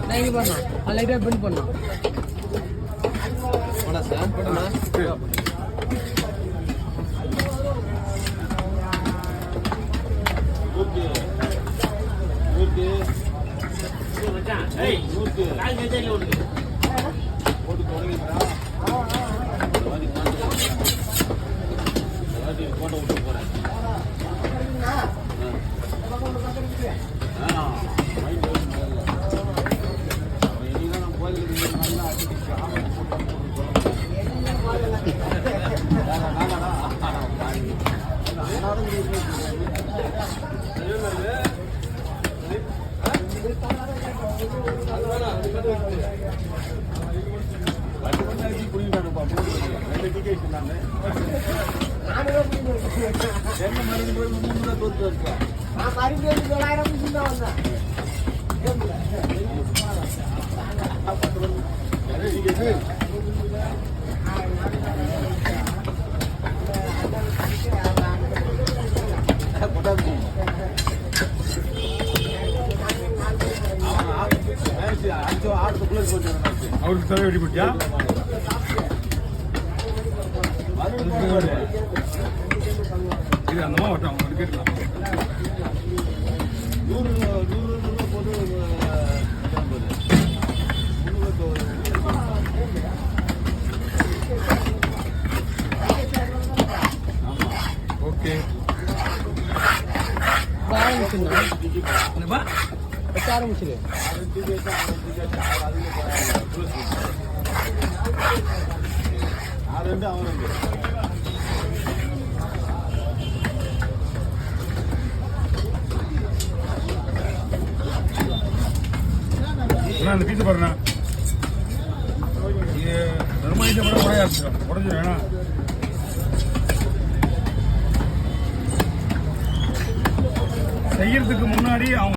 நான் இங்கே பண்ணலாம் லைட்டாக பின் பண்ணலாம் சார் போட்டோமா அவருக்கு தலை வெட்டி போட்டியா இது அந்த மாவட்டம் அவங்க கேட்கலாம் ஓகே ஆரம்பிச்சுண்ணா ஆரம்பிச்சிரு அந்த பீஸ் பாருண்ணா இது நிர்மாணித்த கூட உடையா இருக்கு உடஞ்சி வேணாம் செய்யறதுக்கு முன்னாடி அவங்க